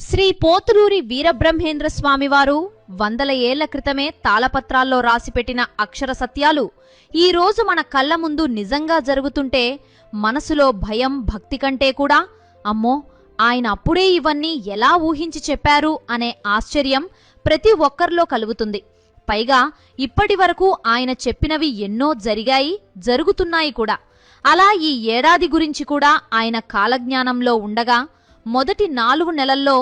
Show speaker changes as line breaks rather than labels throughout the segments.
శ్రీ పోతులూరి వీరబ్రహ్మేంద్ర స్వామివారు వందల ఏళ్ల క్రితమే తాళపత్రాల్లో రాసిపెట్టిన అక్షర సత్యాలు ఈ రోజు మన కళ్ళ ముందు నిజంగా జరుగుతుంటే మనసులో భయం భక్తి కంటే కూడా అమ్మో ఆయన అప్పుడే ఇవన్నీ ఎలా ఊహించి చెప్పారు అనే ఆశ్చర్యం ప్రతి ఒక్కరిలో కలుగుతుంది. పైగా ఇప్పటి వరకు ఆయన చెప్పినవి ఎన్నో జరిగాయి, జరుగుతున్నాయి కూడా. అలా ఈ ఏడాది గురించి కూడా ఆయన కాలజ్ఞానంలో ఉండగా మొదటి 4 నెలల్లో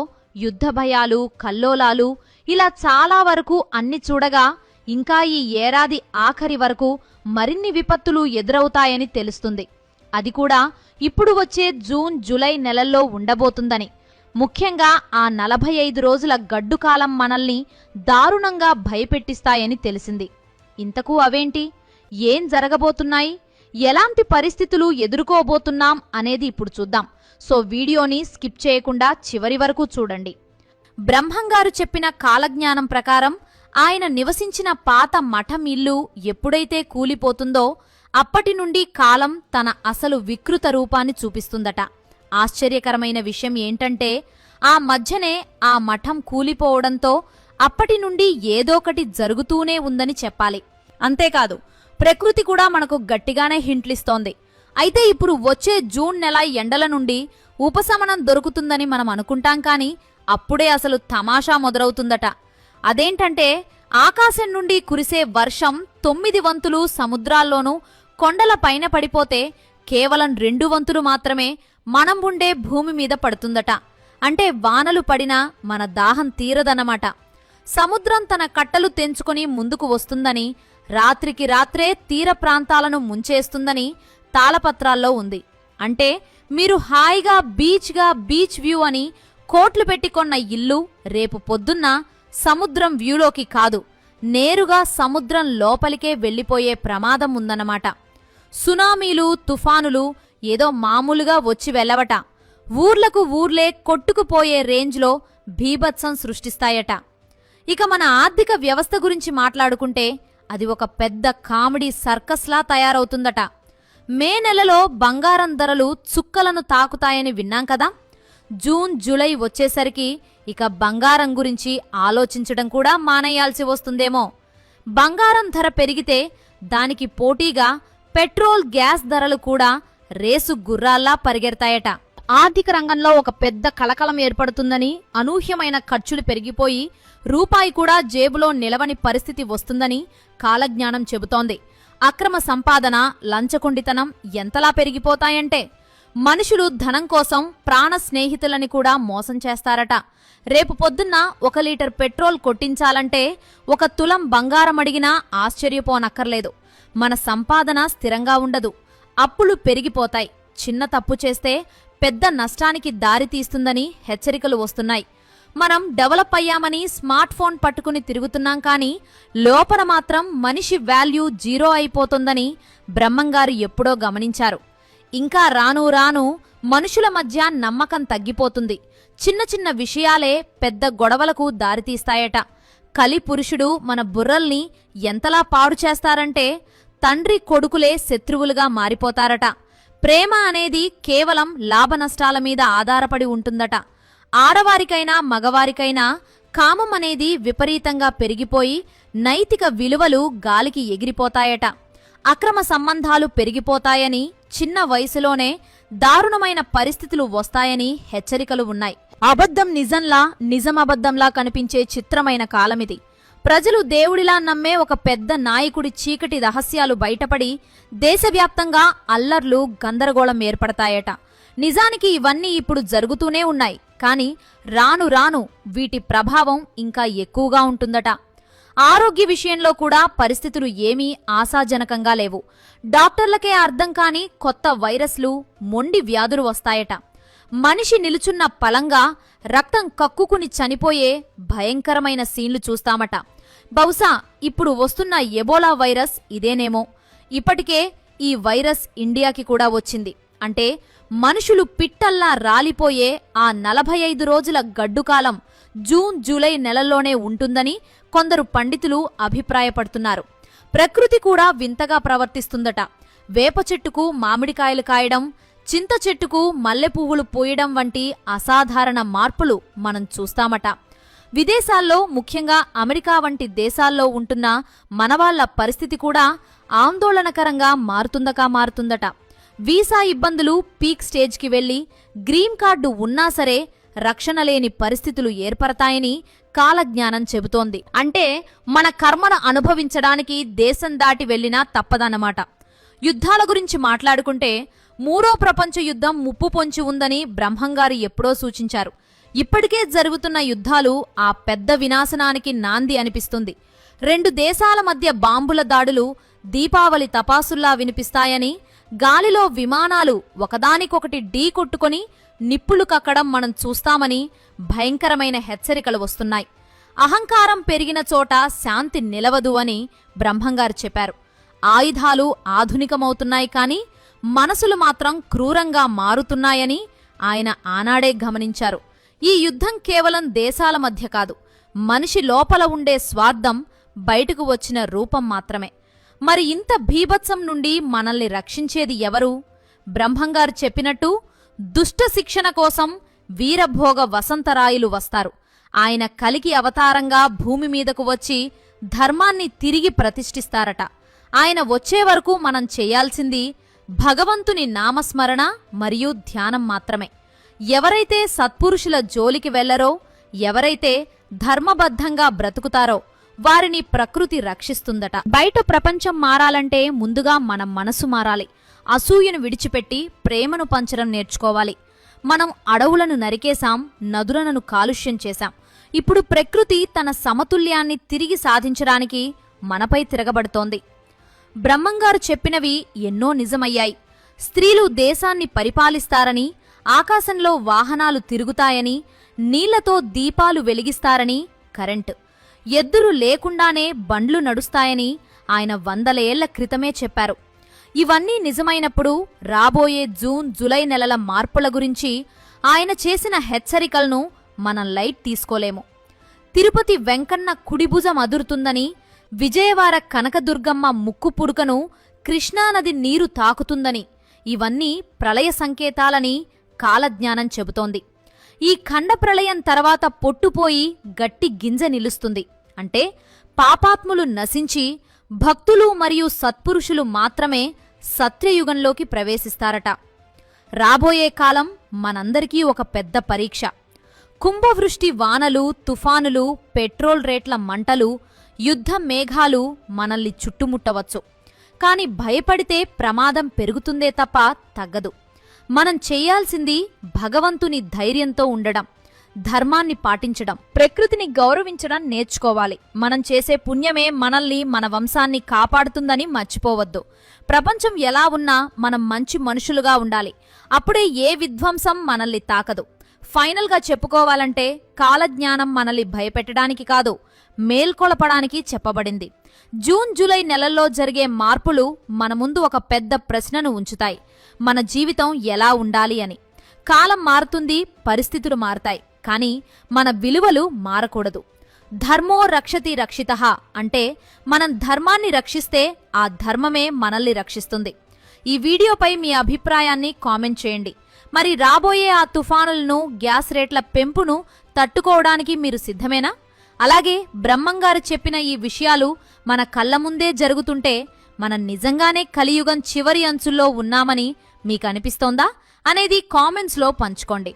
యుద్ధ భయాలు, కల్లోలాలు ఇలా చాలా వరకు అన్ని చూడగా ఇంకా ఈ ఏడాది ఆఖరి వరకు మరిన్ని విపత్తులు ఎదురవుతాయని తెలుస్తుంది. అది కూడా ఇప్పుడు వచ్చే జూన్, జూలై నెలల్లో ఉండబోతుందని. ముఖ్యంగా ఆ 45 రోజుల గడ్డు కాలం మనల్ని దారుణంగా భయపెట్టిస్తాయని తెలిసింది. ఇంతకు అవేంటి, ఏం జరగబోతున్నాయి, ఎలాంటి పరిస్థితులు ఎదుర్కోబోతున్నాం అనేది ఇప్పుడు చూద్దాం. సో వీడియోని స్కిప్ చేయకుండా చివరి వరకు చూడండి. బ్రహ్మంగారు చెప్పిన కాలజ్ఞానం ప్రకారం ఆయన నివసించిన పాత మఠం ఇల్లు ఎప్పుడైతే కూలిపోతుందో అప్పటి నుండి కాలం తన అసలు వికృత రూపాన్ని చూపిస్తుందట. ఆశ్చర్యకరమైన విషయం ఏంటంటే ఆ మధ్యనే ఆ మఠం కూలిపోవడంతో అప్పటి నుండి ఏదోకటి జరుగుతూనే ఉందని చెప్పాలి. అంతేకాదు, ప్రకృతి కూడా మనకు గట్టిగానే హింట్లిస్తోంది. అయితే ఇప్పుడు వచ్చే జూన్ నెల ఎండల నుండి ఉపశమనం దొరుకుతుందని మనం అనుకుంటాం, కానీ అప్పుడే అసలు తమాషా మొదలవుతుందట. అదేంటంటే ఆకాశం నుండి కురిసే వర్షం 9 వంతులు సముద్రాల్లోనూ కొండల పైన పడిపోతే కేవలం 2 వంతులు మాత్రమే మనం ఉండే భూమి మీద పడుతుందట. అంటే వానలు పడినా మన దాహం తీరదన్నమాట. సముద్రం తన కట్టలు తెంచుకొని ముందుకు వస్తుందని, రాత్రికి రాత్రే తీర ప్రాంతాలను ముంచేస్తుందని తాళపత్రాల్లో ఉంది. అంటే మీరు హాయిగా బీచ్ వ్యూ అని కోట్లు పెట్టుకొన్న ఇల్లు రేపు పొద్దున్న సముద్రం వ్యూలోకి కాదు, నేరుగా సముద్రం లోపలికే వెళ్లిపోయే ప్రమాదం ఉందన్నమాట. సునామీలు, తుఫానులు ఏదో మామూలుగా వచ్చి వెళ్ళవట. ఊర్లకు ఊర్లే కొట్టుకుపోయే రేంజ్లో భీభత్సం సృష్టిస్తాయట. ఇక మన ఆర్థిక వ్యవస్థ గురించి మాట్లాడుకుంటే అది ఒక పెద్ద కామెడీ సర్కస్లా తయారవుతుందట. మే నెలలో బంగారం ధరలు చుక్కలను తాకుతాయని విన్నాం కదా. జూన్, జూలై వచ్చేసరికి ఇక బంగారం గురించి ఆలోచించడం కూడా మానేయాల్సి వస్తుందేమో. బంగారం ధర పెరిగితే దానికి పోటీగా పెట్రోల్, గ్యాస్ ధరలు కూడా రేసు గుర్రాల్లా పరిగెడతాయట. ఆర్థిక రంగంలో ఒక పెద్ద కలకలం ఏర్పడుతుందని, అనూహ్యమైన ఖర్చులు పెరిగిపోయి రూపాయి కూడా జేబులో నిలవని పరిస్థితి వస్తుందని కాలజ్ఞానం చెబుతోంది. అక్రమ సంపాదన, లంచగొండితనం ఎంతలా పెరిగిపోతాయంటే మనుషులు ధనం కోసం ప్రాణ స్నేహితులని కూడా మోసం చేస్తారట. రేపు పొద్దున్న 1 లీటర్ పెట్రోల్ కొట్టించాలంటే 1 తులం బంగారం అడిగినా ఆశ్చర్యపోనక్కర్లేదు. మన సంపాదన స్థిరంగా ఉండదు, అప్పులు పెరిగిపోతాయి. చిన్న తప్పు చేస్తే పెద్ద నష్టానికి దారి తీస్తుందని హెచ్చరికలు వస్తున్నాయి. మనం డెవలప్ అయ్యామని స్మార్ట్ ఫోన్ పట్టుకుని తిరుగుతున్నాం, కానీ లోపల మాత్రం మనిషి వాల్యూ 0 అయిపోతుందని బ్రహ్మంగారు ఎప్పుడో గమనించారు. ఇంకా రాను రాను మనుషుల మధ్య నమ్మకం తగ్గిపోతుంది. చిన్న చిన్న విషయాలే పెద్ద గొడవలకు దారితీస్తాయట. కలి పురుషుడు మన బుర్రల్ని ఎంతలా పాడు చేస్తారంటే తండ్రి కొడుకులే శత్రువులుగా మారిపోతారట. ప్రేమ అనేది కేవలం లాభనష్టాల మీద ఆధారపడి ఉంటుందట. ఆడవారికైనా మగవారికైనా కామం అనేది విపరీతంగా పెరిగిపోయి నైతిక విలువలు గాలికి ఎగిరిపోతాయట. అక్రమ సంబంధాలు పెరిగిపోతాయని, చిన్న వయసులోనే దారుణమైన పరిస్థితులు వస్తాయని హెచ్చరికలు ఉన్నాయి. అబద్ధం నిజంలా, నిజం అబద్ధంలా కనిపించే చిత్రమైన కాలమిది. ప్రజలు దేవుడిలా నమ్మే ఒక పెద్ద నాయకుడి చీకటి రహస్యాలు బయటపడి దేశవ్యాప్తంగా అల్లర్లు, గందరగోళం ఏర్పడతాయట. నిజానికి ఇవన్నీ ఇప్పుడు జరుగుతూనే ఉన్నాయి, కానీ రాను రాను వీటి ప్రభావం ఇంకా ఎక్కువగా ఉంటుందట. ఆరోగ్య విషయంలో కూడా పరిస్థితులు ఏమీ ఆశాజనకంగా లేవు. డాక్టర్లకే అర్థం కాని కొత్త వైరస్లు, మొండి వ్యాధులు వస్తాయట. మనిషి నిలుచున్న పలంగా రక్తం కక్కుకుని చనిపోయే భయంకరమైన సీన్లు చూస్తామట. బహుశా ఇప్పుడు వస్తున్న ఎబోలా వైరస్ ఇదేనేమో. ఇప్పటికే ఈ వైరస్ ఇండియాకి కూడా వచ్చింది. అంటే మనుషులు పిట్టల్లా రాలిపోయే ఆ 45 రోజుల గడ్డుకాలం జూన్, జూలై నెలల్లోనే ఉంటుందని కొందరు పండితులు అభిప్రాయపడుతున్నారు. ప్రకృతి కూడా వింతగా ప్రవర్తిస్తుందట. వేప చెట్టుకు మామిడికాయలు కాయడం, చింత చెట్టుకు మల్లె పువ్వులు పూయడం వంటి అసాధారణ మార్పులు మనం చూస్తామట. విదేశాల్లో, ముఖ్యంగా అమెరికా వంటి దేశాల్లో ఉంటున్న మనవాళ్ల పరిస్థితి కూడా ఆందోళనకరంగా మారుతుందట. వీసా ఇబ్బందులు పీక్ స్టేజ్కి వెళ్లి గ్రీన్ కార్డు ఉన్నా సరే రక్షణ లేని పరిస్థితులు ఏర్పడతాయని కాలజ్ఞానం చెబుతోంది. అంటే మన కర్మను అనుభవించడానికి దేశం దాటి వెళ్లినా తప్పదన్నమాట. యుద్ధాల గురించి మాట్లాడుకుంటే మూడో ప్రపంచ యుద్ధం ముప్పు పొంచి ఉందని బ్రహ్మంగారు ఎప్పుడో సూచించారు. ఇప్పటికే జరుగుతున్న యుద్ధాలు ఆ పెద్ద వినాశనానికి నాంది అనిపిస్తుంది. 2 దేశాల మధ్య బాంబుల దాడులు దీపావళి తపాసుల్లా వినిపిస్తాయని, గాలిలో విమానాలు ఒకదానికొకటి ఢీ కొట్టుకొని నిప్పులు కక్కడం మనం చూస్తామని భయంకరమైన హెచ్చరికలు వస్తున్నాయి. అహంకారం పెరిగిన చోట శాంతి నిలవదు అని బ్రహ్మంగారు చెప్పారు. ఆయుధాలు ఆధునికమవుతున్నాయి కానీ మనసులు మాత్రం క్రూరంగా మారుతున్నాయని ఆయన ఆనాడే గమనించారు. ఈ యుద్ధం కేవలం దేశాల మధ్య కాదు, మనిషి లోపల ఉండే స్వార్థం బయటకు వచ్చిన రూపం మాత్రమే. మరి ఇంత భీభత్సం నుండి మనల్ని రక్షించేది ఎవరు? బ్రహ్మంగారు చెప్పినట్టు దుష్ట శిక్షణ కోసం వీరభోగ వసంతరాయులు వస్తారు. ఆయన కలికి అవతారంగా భూమి మీదకు వచ్చి ధర్మాన్ని తిరిగి ప్రతిష్ఠిస్తారట. ఆయన వచ్చే వరకు మనం చేయాల్సింది భగవంతుని నామస్మరణ మరియు ధ్యానం మాత్రమే. ఎవరైతే సత్పురుషుల జోలికి వెళ్లరో, ఎవరైతే ధర్మబద్ధంగా బ్రతుకుతారో వారిని ప్రకృతి రక్షిస్తుందట. బయట ప్రపంచం మారాలంటే ముందుగా మన మనసు మారాలి. అసూయను విడిచిపెట్టి ప్రేమను పంచడం నేర్చుకోవాలి. మనం అడవులను నరికేశాం, నదులను కాలుష్యం చేశాం. ఇప్పుడు ప్రకృతి తన సమతుల్యాన్ని తిరిగి సాధించడానికి మనపై తిరగబడుతోంది. బ్రహ్మంగారు చెప్పినవి ఎన్నో నిజమయ్యాయి. స్త్రీలు దేశాన్ని పరిపాలిస్తారని, ఆకాశంలో వాహనాలు తిరుగుతాయని, నీళ్లతో దీపాలు వెలిగిస్తారని, కరెంటు ఎద్దులు లేకుండానే బండ్లు నడుస్తాయని ఆయన 100 ఏళ్ల క్రితమే చెప్పారు. ఇవన్నీ నిజమైనప్పుడు రాబోయే జూన్, జూలై నెలల మార్పుల గురించి ఆయన చేసిన హెచ్చరికలను మనం లైట్ తీసుకోలేము. తిరుపతి వెంకన్న కుడిభుజం అదురుతుందని, విజయవాడ కనకదుర్గమ్మ ముక్కు పుడుకను కృష్ణానది నీరు తాకుతుందని, ఇవన్నీ ప్రళయ సంకేతాలని కాలజ్ఞానం చెబుతోంది. ఈ ఖండ ప్రళయం తర్వాత పొట్టుపోయి గట్టి గింజ నిలుస్తుంది. అంటే పాపాత్ములు నశించి భక్తులు మరియు సత్పురుషులు మాత్రమే సత్యయుగంలోకి ప్రవేశిస్తారట. రాబోయే కాలం మనందరికీ ఒక పెద్ద పరీక్ష. కుంభవృష్టి వానలు, తుఫానులు, పెట్రోల్ రేట్ల మంటలు, యుద్ధ మేఘాలు మనల్ని చుట్టుముట్టవచ్చు. కాని భయపడితే ప్రమాదం పెరుగుతుందే తప్ప తగ్గదు. మనం చేయాల్సింది భగవంతుని ధైర్యంతో ఉండడం, ధర్మాన్ని పాటించడం, ప్రకృతిని గౌరవించడం నేర్చుకోవాలి. మనం చేసే పుణ్యమే మనల్ని, మన వంశాన్ని కాపాడుతుందని మర్చిపోవద్దు. ప్రపంచం ఎలా ఉన్నా మనం మంచి మనుషులుగా ఉండాలి. అప్పుడే ఏ విధ్వంసం మనల్ని తాకదు. ఫైనల్గా చెప్పుకోవాలంటే కాలజ్ఞానం మనల్ని భయపెట్టడానికి కాదు, మేల్కొలపడానికి చెప్పబడింది. జూన్, జూలై నెలల్లో జరిగే మార్పులు మన ముందు ఒక పెద్ద ప్రశ్నను ఉంచుతాయి. మన జీవితం ఎలా ఉండాలి అని. కాలం మారుతుంది, పరిస్థితులు మారతాయి, కానీ మన విలువలు మారకూడదు. ధర్మో రక్షతి రక్షితః అంటే మనం ధర్మాన్ని రక్షిస్తే ఆ ధర్మమే మనల్ని రక్షిస్తుంది. ఈ వీడియోపై మీ అభిప్రాయాన్ని కామెంట్ చేయండి. మరి రాబోయే ఆ తుఫానులను, గ్యాస్ రేట్ల పెంపును తట్టుకోవడానికి మీరు సిద్ధమేనా? అలాగే బ్రహ్మంగారు చెప్పిన ఈ విషయాలు మన కళ్ళ ముందే జరుగుతుంటే మనం నిజంగానే కలియుగం చివరి అంచుల్లో ఉన్నామని మీకు అనిపిస్తోందా అనేది కామెంట్స్లో పంచుకోండి.